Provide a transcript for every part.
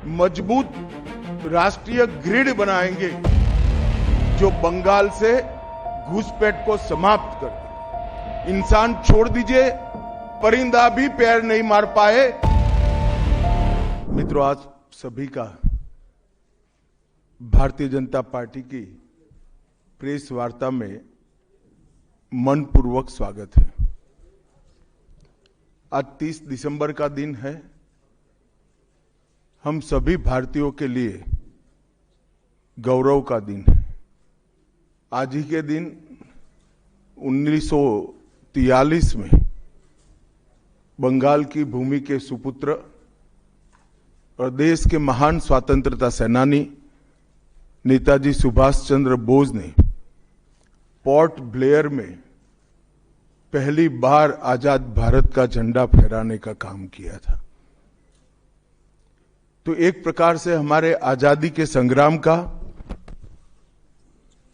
मजबूत राष्ट्रीय ग्रिड बनाएंगे जो बंगाल से घुसपैठ को समाप्त कर दे। इंसान छोड़ दीजिए, परिंदा भी पैर नहीं मार पाए। मित्रों, आज सभी का भारतीय जनता पार्टी की प्रेस वार्ता में मनपूर्वक स्वागत है। आज 30 दिसंबर का दिन है। हम सभी भारतीयों के लिए गौरव का दिन है। आज ही के दिन 1943 में बंगाल की भूमि के सुपुत्र और देश के महान स्वतंत्रता सेनानी नेताजी सुभाष चंद्र बोस ने पोर्ट ब्लेयर में पहली बार आजाद भारत का झंडा फहराने का काम किया था। तो एक प्रकार से हमारे आजादी के संग्राम का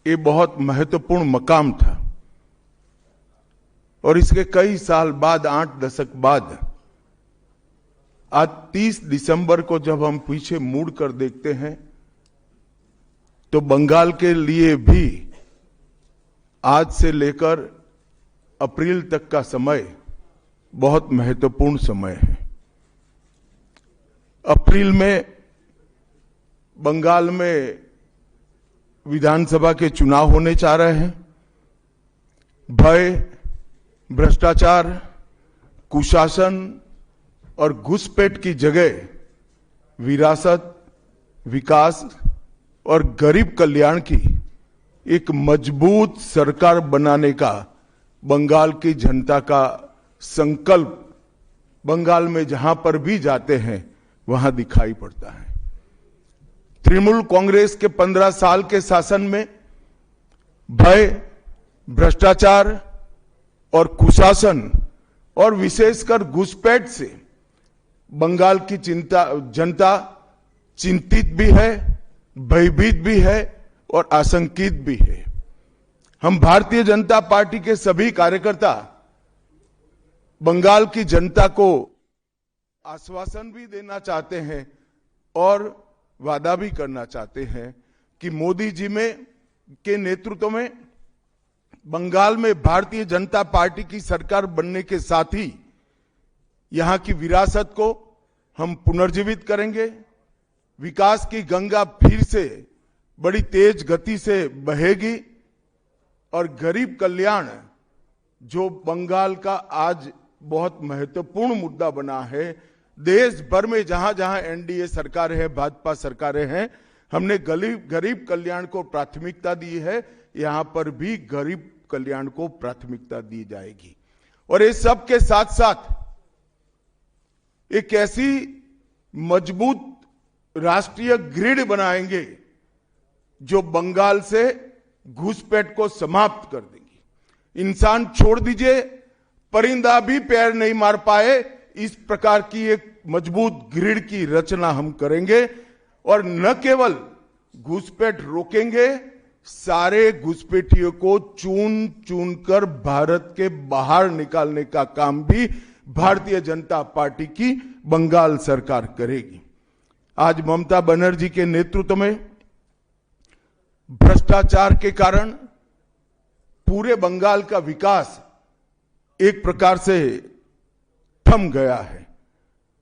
ये बहुत महत्वपूर्ण मकाम था। और इसके कई साल बाद, 8 दशक बाद, आज 30 दिसंबर को जब हम पीछे मुड़कर देखते हैं तो बंगाल के लिए भी आज से लेकर अप्रैल तक का समय बहुत महत्वपूर्ण समय है। अप्रैल में बंगाल में विधानसभा के चुनाव होने जा रहे हैं। भय, भ्रष्टाचार, कुशासन और घुसपैठ की जगह विरासत, विकास और गरीब कल्याण की एक मजबूत सरकार बनाने का बंगाल की जनता का संकल्प बंगाल में जहां पर भी जाते हैं वहां दिखाई पड़ता है। तृणमूल कांग्रेस के 15 साल के शासन में भय, भ्रष्टाचार और कुशासन और विशेषकर घुसपैठ से बंगाल की जनता चिंतित भी है, भयभीत भी है और आशंकित भी है। हम भारतीय जनता पार्टी के सभी कार्यकर्ता बंगाल की जनता को आश्वासन भी देना चाहते हैं और वादा भी करना चाहते हैं कि मोदी जी के नेतृत्व में बंगाल में भारतीय जनता पार्टी की सरकार बनने के साथ ही यहां की विरासत को हम पुनर्जीवित करेंगे। विकास की गंगा फिर से बड़ी तेज गति से बहेगी और गरीब कल्याण, जो बंगाल का आज बहुत महत्वपूर्ण मुद्दा बना है, देश भर में जहां जहां एनडीए सरकार है, भाजपा सरकारें हैं, हमने गरीब कल्याण को प्राथमिकता दी है। यहां पर भी गरीब कल्याण को प्राथमिकता दी जाएगी। और इस सब के साथ साथ एक ऐसी मजबूत राष्ट्रीय ग्रिड बनाएंगे जो बंगाल से घुसपैठ को समाप्त कर देंगी। इंसान छोड़ दीजिए, परिंदा भी पैर नहीं मार पाए, इस प्रकार की एक मजबूत ग्रिड की रचना हम करेंगे। और न केवल घुसपैठ रोकेंगे, सारे घुसपैठियों को चुन चुन कर भारत के बाहर निकालने का काम भी भारतीय जनता पार्टी की बंगाल सरकार करेगी। आज ममता बनर्जी के नेतृत्व में भ्रष्टाचार के कारण पूरे बंगाल का विकास एक प्रकार से थम गया है।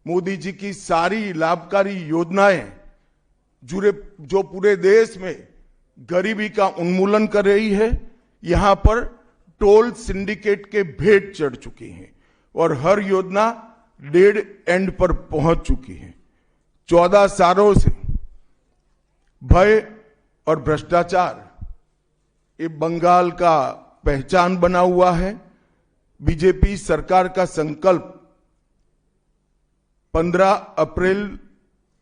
मोदी जी की सारी लाभकारी योजनाएं जो पूरे देश में गरीबी का उन्मूलन कर रही है, यहां पर टोल सिंडिकेट के भेंट चढ़ चुकी हैं और हर योजना डेड एंड पर पहुंच चुकी है। 14 सालों से भय और भ्रष्टाचार ये बंगाल का पहचान बना हुआ है। बीजेपी सरकार का संकल्प 15 अप्रैल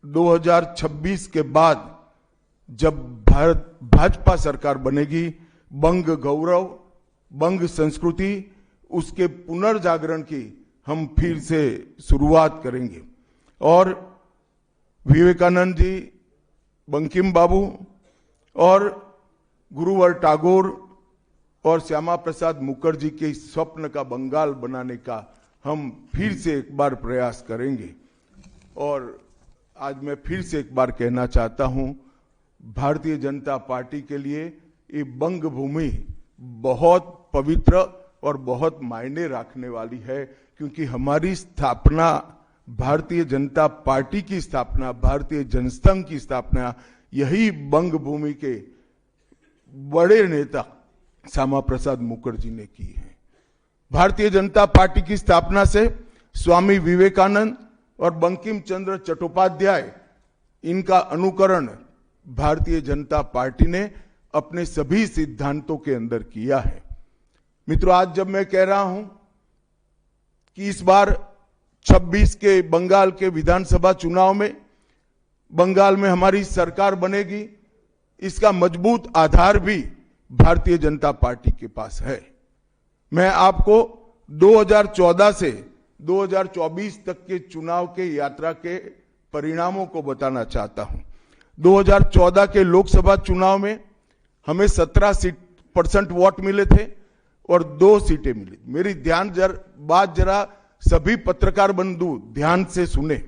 2026 के बाद जब भाजपा सरकार बनेगी, बंग गौरव, बंग संस्कृति, उसके पुनर्जागरण की हम फिर से शुरुआत करेंगे। और विवेकानंद जी, बंकिम बाबू और गुरुवर टैगोर और श्यामा प्रसाद मुखर्जी के स्वप्न का बंगाल बनाने का हम फिर से एक बार प्रयास करेंगे। और आज मैं फिर से एक बार कहना चाहता हूं, भारतीय जनता पार्टी के लिए ये बंग भूमि बहुत पवित्र और बहुत मायने रखने वाली है, क्योंकि हमारी स्थापना, भारतीय जनता पार्टी की स्थापना, भारतीय जनसंघ की स्थापना यही बंग भूमि के बड़े नेता श्यामा प्रसाद मुखर्जी ने की है। भारतीय जनता पार्टी की स्थापना से स्वामी विवेकानंद और बंकिम चंद्र चट्टोपाध्याय, इनका अनुकरण भारतीय जनता पार्टी ने अपने सभी सिद्धांतों के अंदर किया है। मित्रों, आज जब मैं कह रहा हूं कि इस बार 26 के बंगाल के विधानसभा चुनाव में बंगाल में हमारी सरकार बनेगी, इसका मजबूत आधार भी भारतीय जनता पार्टी के पास है। मैं आपको 2014 से 2024 तक के चुनाव के यात्रा के परिणामों को बताना चाहता हूं। 2014 के लोकसभा चुनाव में हमें 17% वोट मिले थे और 2 सीटें मिली। मेरी बात जरा सभी पत्रकार बंधु ध्यान से सुने।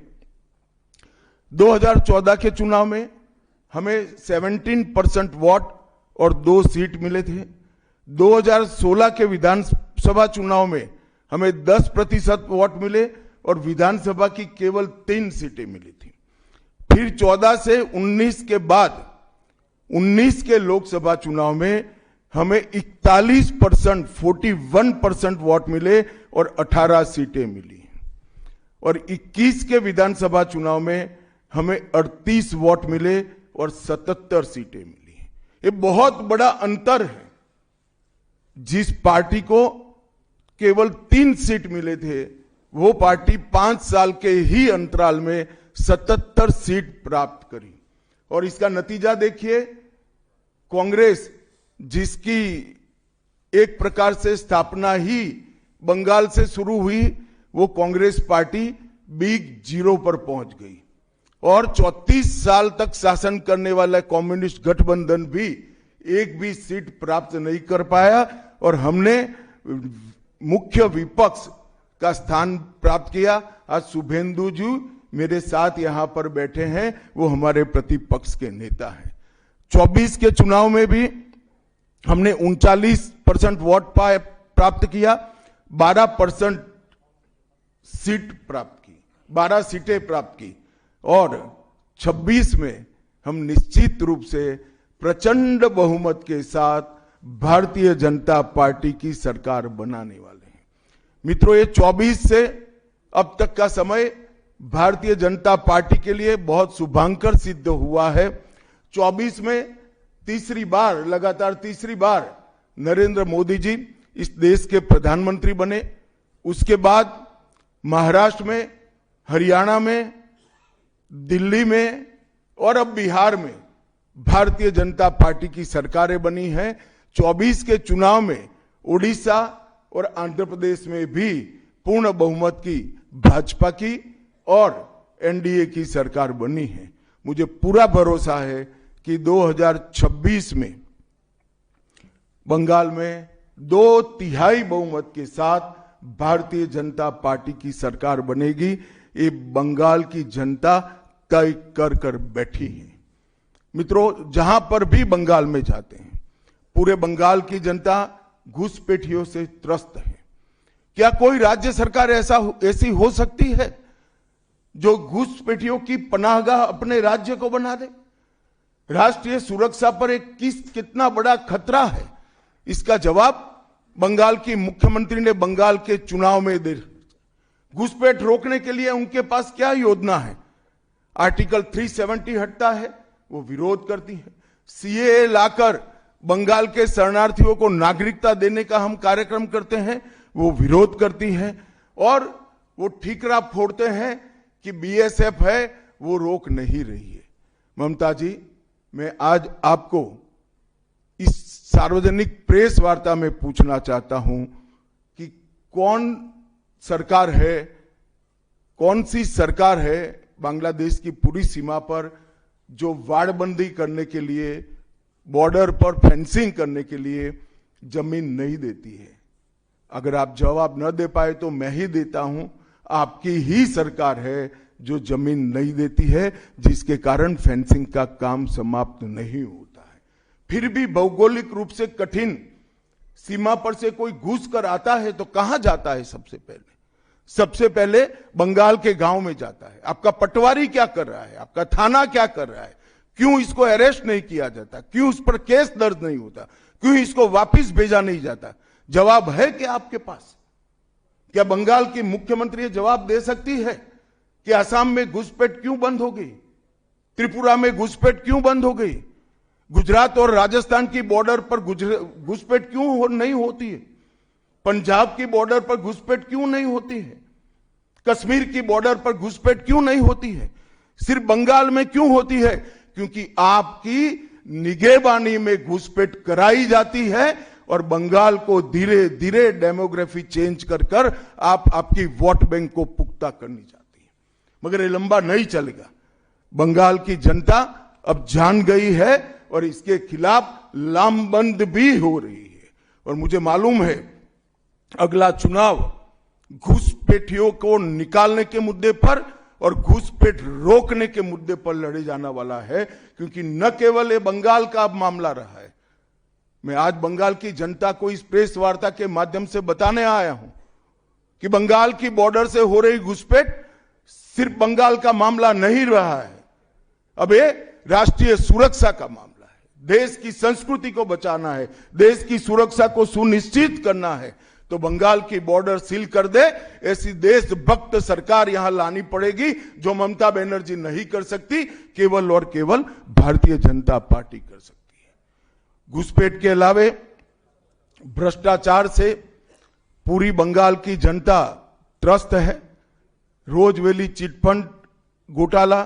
2014 के चुनाव में हमें 17% वोट और 2 सीट मिले थे। 2016 के विधानसभा चुनाव में हमें 10% वोट मिले और विधानसभा की केवल 3 सीटें मिली थी। फिर 14 से 19 के बाद 19 के लोकसभा चुनाव में हमें 41% वोट मिले और 18 सीटें मिली। और 21 के विधानसभा चुनाव में हमें 38 वोट मिले और 77 सीटें मिली। ये बहुत बड़ा अंतर है। जिस पार्टी को केवल 3 सीट मिले थे, वो पार्टी 5 साल के ही अंतराल में 77 सीट प्राप्त करी। और इसका नतीजा देखिए, कांग्रेस, जिसकी एक प्रकार से स्थापना ही बंगाल से शुरू हुई, वो कांग्रेस पार्टी बिग जीरो पर पहुंच गई। और 34 साल तक शासन करने वाला कम्युनिस्ट गठबंधन भी एक भी सीट प्राप्त नहीं कर पाया और हमने मुख्य विपक्ष का स्थान प्राप्त किया। आज शुभेंदु जी मेरे साथ यहां पर बैठे हैं, वो हमारे प्रतिपक्ष के नेता हैं। 24 के चुनाव में भी हमने 39% वोट प्राप्त किया, 12% सीट प्राप्त की, 12 सीटें प्राप्त की। और 26 में हम निश्चित रूप से प्रचंड बहुमत के साथ भारतीय जनता पार्टी की सरकार बनाने वाले हैं। मित्रों, ये 24 से अब तक का समय भारतीय जनता पार्टी के लिए बहुत शुभांकर सिद्ध हुआ है। 24 में लगातार तीसरी बार नरेंद्र मोदी जी इस देश के प्रधानमंत्री बने। उसके बाद महाराष्ट्र में, हरियाणा में, दिल्ली में और अब बिहार में भारतीय जनता पार्टी की सरकारें बनी हैं। 24 के चुनाव में उड़ीसा और आंध्र प्रदेश में भी पूर्ण बहुमत की भाजपा की और एनडीए की सरकार बनी है। मुझे पूरा भरोसा है कि 2026 में बंगाल में 2/3 बहुमत के साथ भारतीय जनता पार्टी की सरकार बनेगी। ये बंगाल की जनता तय कर बैठी है। मित्रों, जहां पर भी बंगाल में जाते हैं, पूरे बंगाल की जनता घुसपैठियों से त्रस्त है। क्या कोई राज्य सरकार ऐसी हो सकती है जो घुसपैठियों की पनाहगाह अपने राज्य को बना दे? राष्ट्रीय सुरक्षा पर कितना बड़ा खतरा है, इसका जवाब बंगाल की मुख्यमंत्री ने बंगाल के चुनाव में दे। घुसपैठ रोकने के लिए उनके पास क्या योजना है? आर्टिकल 370 हटता है, वो विरोध करती है। सीएए लाकर बंगाल के शरणार्थियों को नागरिकता देने का हम कार्यक्रम करते हैं, वो विरोध करती है। और वो ठीकरा फोड़ते हैं कि बीएसएफ है, वो रोक नहीं रही है। ममता जी, मैं आज आपको इस सार्वजनिक प्रेस वार्ता में पूछना चाहता हूं कि कौन सी सरकार है बांग्लादेश की पूरी सीमा पर जो वाड़बंदी करने के लिए, बॉर्डर पर फेंसिंग करने के लिए जमीन नहीं देती है? अगर आप जवाब न दे पाए तो मैं ही देता हूं। आपकी ही सरकार है जो जमीन नहीं देती है, जिसके कारण फेंसिंग का काम समाप्त नहीं होता है। फिर भी भौगोलिक रूप से कठिन सीमा पर से कोई घुस कर आता है तो कहां जाता है? सबसे पहले बंगाल के गांव में जाता है। आपका पटवारी क्या कर रहा है? आपका थाना क्या कर रहा है? क्यों इसको अरेस्ट नहीं किया जाता? क्यों उस पर केस दर्ज नहीं होता? क्यों इसको वापस भेजा नहीं जाता? जवाब है क्या आपके पास? क्या बंगाल की मुख्यमंत्री जवाब दे सकती है कि असम में घुसपैठ क्यों बंद हो गई? त्रिपुरा में घुसपैठ क्यों बंद हो गई? गुजरात और राजस्थान की बॉर्डर पर घुसपैठ क्यों नहीं होती है? पंजाब की बॉर्डर पर घुसपैठ क्यों नहीं होती है? कश्मीर की बॉर्डर पर घुसपैठ क्यों नहीं होती है? सिर्फ बंगाल में क्यों होती है? क्योंकि आपकी निगहबानी में घुसपैठ कराई जाती है और बंगाल को धीरे धीरे डेमोग्राफी चेंज कर आपकी वोट बैंक को पुख्ता करनी चाहती है। मगर ये लंबा नहीं चलेगा। बंगाल की जनता अब जान गई है और इसके खिलाफ लामबंद भी हो रही है। और मुझे मालूम है अगला चुनाव घुसपैठियों को निकालने के मुद्दे पर और घुसपैठ रोकने के मुद्दे पर लड़े जाना वाला है, क्योंकि न केवल ये बंगाल का अब मामला रहा है। मैं आज बंगाल की जनता को इस प्रेस वार्ता के माध्यम से बताने आया हूं कि बंगाल की बॉर्डर से हो रही घुसपैठ सिर्फ बंगाल का मामला नहीं रहा है, अब ये राष्ट्रीय सुरक्षा का मामला है। देश की संस्कृति को बचाना है, देश की सुरक्षा को सुनिश्चित करना है, तो बंगाल की बॉर्डर सील कर दे, ऐसी देशभक्त सरकार यहां लानी पड़ेगी जो ममता बनर्जी नहीं कर सकती, केवल और केवल भारतीय जनता पार्टी कर सकती है। घुसपैठ के अलावे भ्रष्टाचार से पूरी बंगाल की जनता त्रस्त है। रोजवेली चिटफंड घोटाला,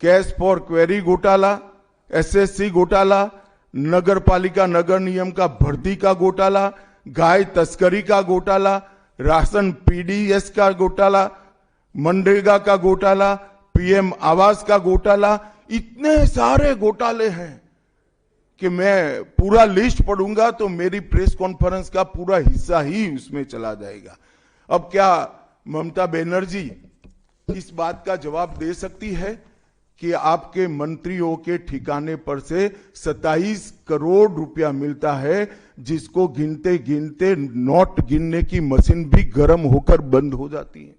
कैश फॉर क्वेरी घोटाला, एसएससी घोटाला, नगर पालिका नगर नियम का भर्ती का घोटाला, गाय तस्करी का घोटाला, राशन पीडीएस का घोटाला, मनरेगा का घोटाला, पीएम आवास का घोटाला, इतने सारे घोटाले हैं कि मैं पूरा लिस्ट पढ़ूंगा तो मेरी प्रेस कॉन्फ्रेंस का पूरा हिस्सा ही उसमें चला जाएगा। अब क्या ममता बनर्जी इस बात का जवाब दे सकती है कि आपके मंत्रियों के ठिकाने पर से 27 करोड़ रुपया मिलता है, जिसको गिनते गिनते नोट गिनने की मशीन भी गर्म होकर बंद हो जाती है?